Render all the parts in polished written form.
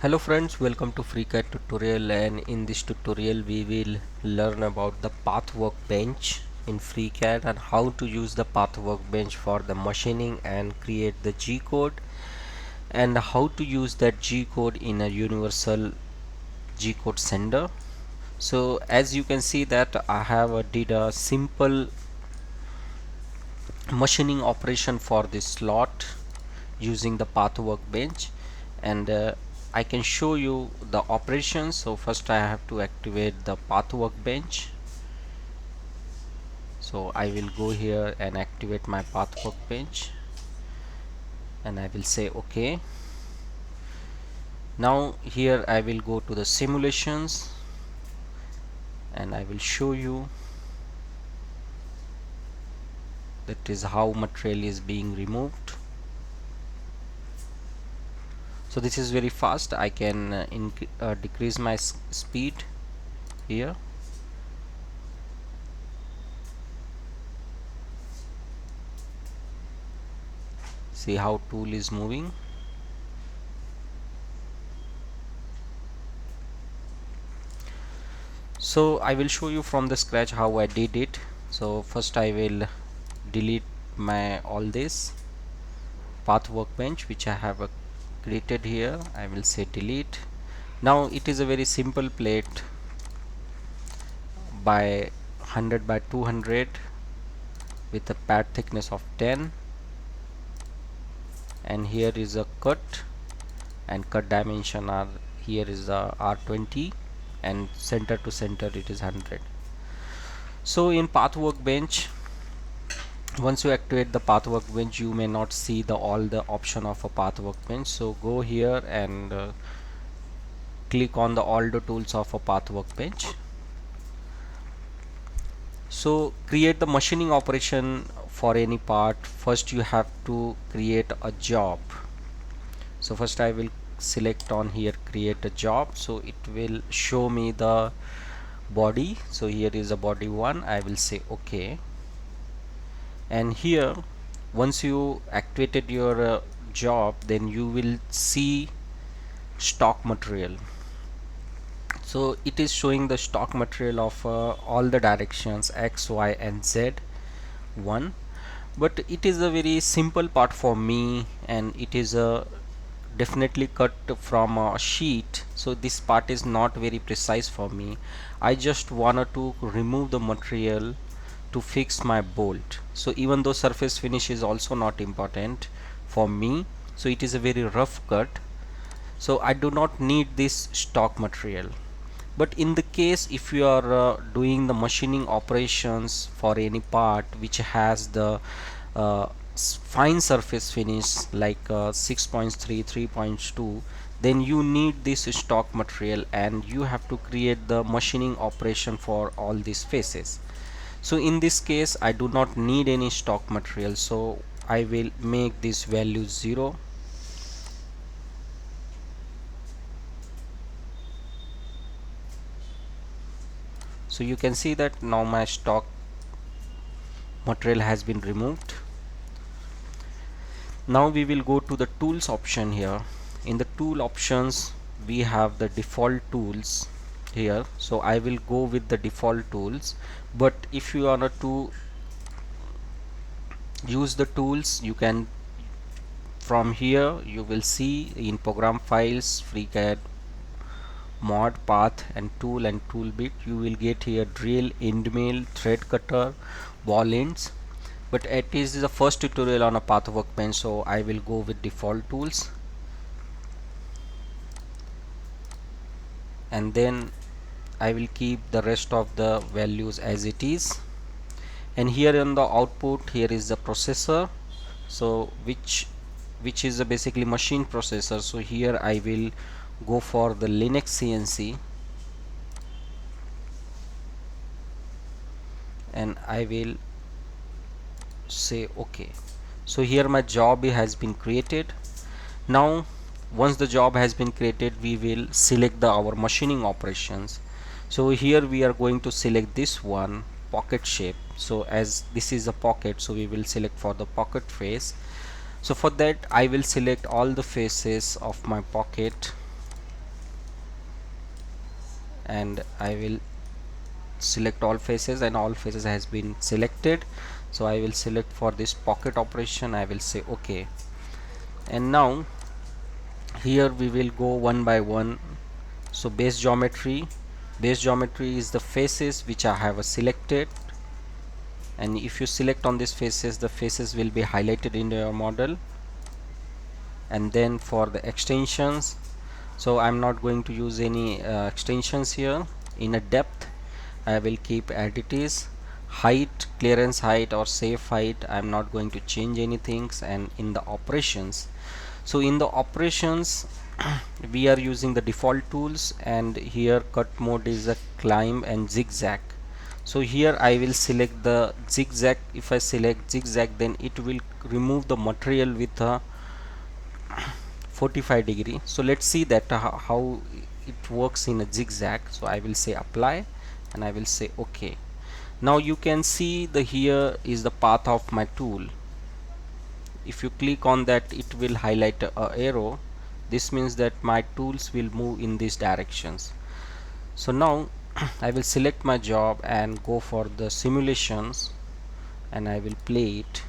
Hello friends, welcome to FreeCAD tutorial, and in this tutorial we will learn about the Path Workbench in FreeCAD and how to use the Path Workbench for the machining and create the G-code, and how to use that G-code in a universal G-code sender. So as you can see that I have did a simple machining operation for this slot using the Path Workbench, and I can show you the operations. So first I have to activate the Path Workbench. So I will go here and activate my Path Workbench, and I will say OK. Now here I will go to the simulations, and I will show you that is how material is being removed. So this is very fast. I can decrease my speed here. See how tool is moving. So I will show you from the scratch how I did it. So first I will delete my all this Path Workbench which I have created here. I will say delete. Now it is a very simple plate by 100 by 200 with a pad thickness of 10, and here is a cut, and cut dimension are here is the R20, and center to center it is 100. So in Path Workbench, once you activate the Path Workbench, you may not see all the option of a Path Workbench. So go here and click on all the tools of a Path Workbench. So create the machining operation for any part. First you have to create a job. So first I will select on here create a job. So it will show me the body. So here is a body 1. I will say OK, and here once you activated your job, then you will see stock material. So it is showing the stock material of all the directions X, Y and Z 1, but it is a very simple part for me, and it is a definitely cut from a sheet. So this part is not very precise for me. I just wanted to remove the material to fix my bolt. So even though surface finish is also not important for me, so it is a very rough cut, so I do not need this stock material. But in the case if you are doing the machining operations for any part which has the fine surface finish like 6.3 3.2, then you need this stock material, and you have to create the machining operation for all these faces. So in this case I do not need any stock material, so I will make this value 0. So you can see that now my stock material has been removed. Now we will go to the tools option here. In the tool options we have the default tools here, so I will go with the default tools. But if you want to use the tools, you can from here you will see in program files FreeCAD mod path and tool bit, you will get here drill, end mill, thread cutter, ball ends. But it is the first tutorial on a Path Workbench, so I will go with default tools, and then I will keep the rest of the values as it is. And here on the output, here is the processor, so which is a basically machine processor. So here I will go for the Linux CNC, and I will say OK. So here my job has been created. Now once the job has been created, we will select our machining operations. So here we are going to select this one, pocket shape. So as this is a pocket, so we will select for the pocket face. So for that I will select all the faces of my pocket, and I will select all faces, and all faces has been selected. So I will select for this pocket operation, I will say OK. And now here we will go one by one. So base geometry is the faces which I have selected, and if you select on these faces, the faces will be highlighted in your model. And then for the extensions, so I'm not going to use any extensions here. In a depth, I will keep as it is. Height, clearance height or safe height, I'm not going to change anything. And in the operations, so in the operations we are using the default tools, and here cut mode is a climb and zigzag. So here I will select the zigzag. If I select zigzag, then it will remove the material with a 45-degree. So let's see that how it works in a zigzag. So I will say apply, and I will say OK. Now you can see the here is the path of my tool. If you click on that, it will highlight a arrow. This means that my tools will move in these directions. So now I will select my job and go for the simulations, and I will play it.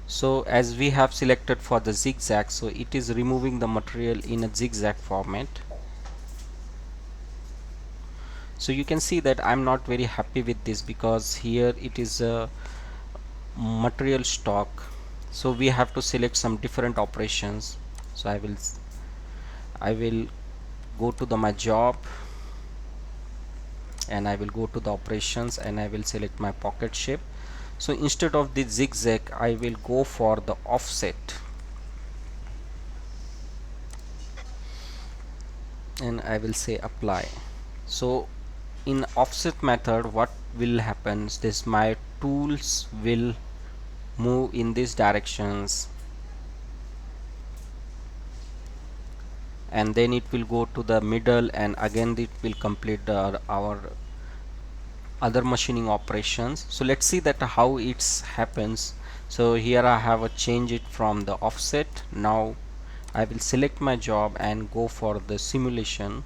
So as we have selected for the zigzag, so it is removing the material in a zigzag format. So you can see that I'm not very happy with this, because here it is a material stock, so we have to select some different operations. So I will go to my job, and I will go to the operations, and I will select my pocket shape. So instead of the zigzag, I will go for the offset, and I will say apply. So in offset method, what will happen is this: my tools will move in these directions, and then it will go to the middle, and again it will complete our other machining operations. So let's see that how it happens. So here I have a change it from the offset. Now I will select my job and go for the simulation,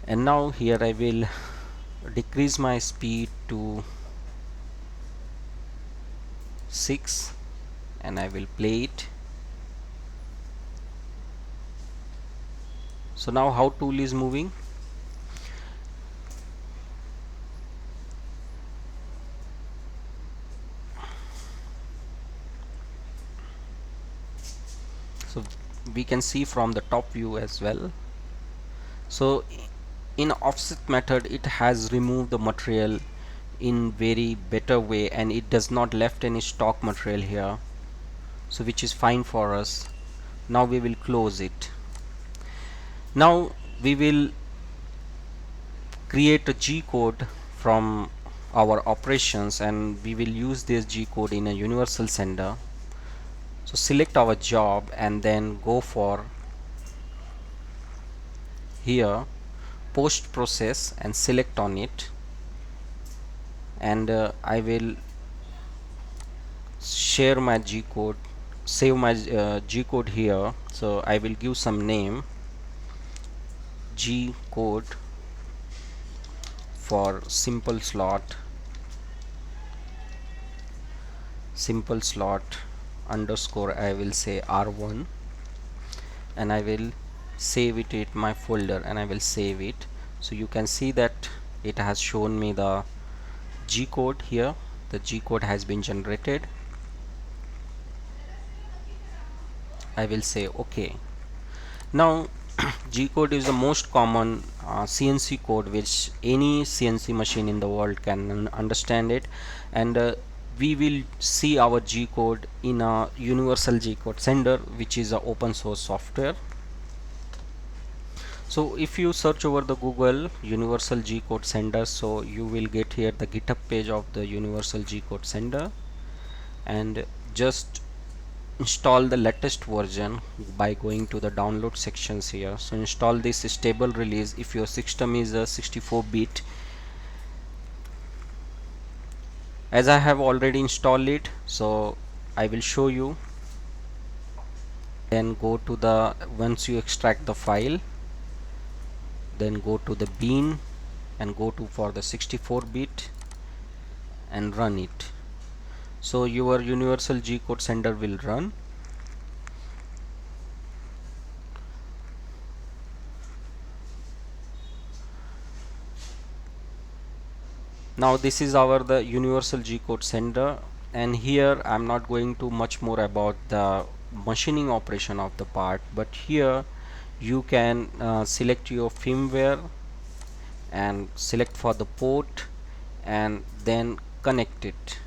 and now here I will decrease my speed to 6, and I will play it. So now how tool is moving. So we can see from the top view as well. So in offset method, it has removed the material in very better way, and it does not left any stock material here, so which is fine for us. Now we will close it. Now we will create a G-code from our operations, and we will use this G-code in a universal sender. So select our job, and then go for here post process, and select on it, and I will share my G-code, save my G-code here. So I will give some name, G-code for simple slot underscore, I will say R1, and I will save it in my folder, and I will save it. So you can see that it has shown me the G-code here. The G-code has been generated. I will say OK. Now G-code is the most common CNC code which any CNC machine in the world can understand it, and we will see our G-code in a universal G-code sender, which is a open source software. So if you search over the Google universal G-code sender, so you will get here the GitHub page of the universal G-code sender, and just install the latest version by going to the download sections here. So install this stable release if your system is a 64-bit. As I have already installed it, so I will show you. then go to the, once you extract the file, then go to the bin and go to for the 64-bit and run it. So your universal G code sender will run. Now this is our the universal G code sender, and here I'm not going to much more about the machining operation of the part, but here you can select your firmware and select for the port and then connect it.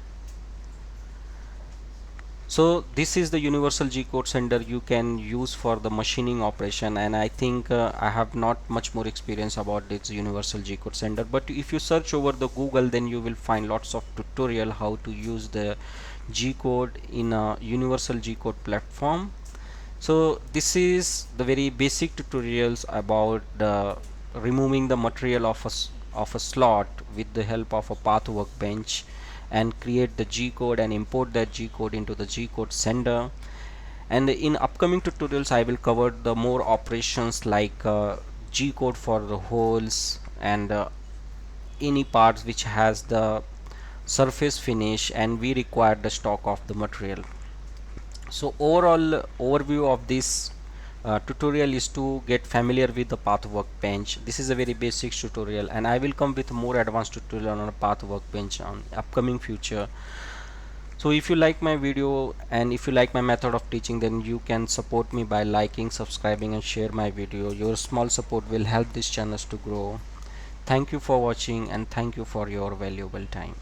So this is the universal G code sender you can use for the machining operation, and I think I have not much more experience about this universal G code sender, but if you search over the Google, then you will find lots of tutorial how to use the G code in a universal G code platform. So this is the very basic tutorials about removing the material of a slot with the help of a path workbench, and create the G code and import that G code into the G code sender. And in upcoming tutorials I will cover the more operations like G code for the holes and any parts which has the surface finish and we require the stock of the material. So overall overview of this tutorial is to get familiar with the path workbench. This is a very basic tutorial, and I will come with more advanced tutorial on a path workbench on upcoming future. So if you like my video and if you like my method of teaching, then you can support me by liking, subscribing and share my video. Your small support will help this channel to grow. Thank you for watching and thank you for your valuable time.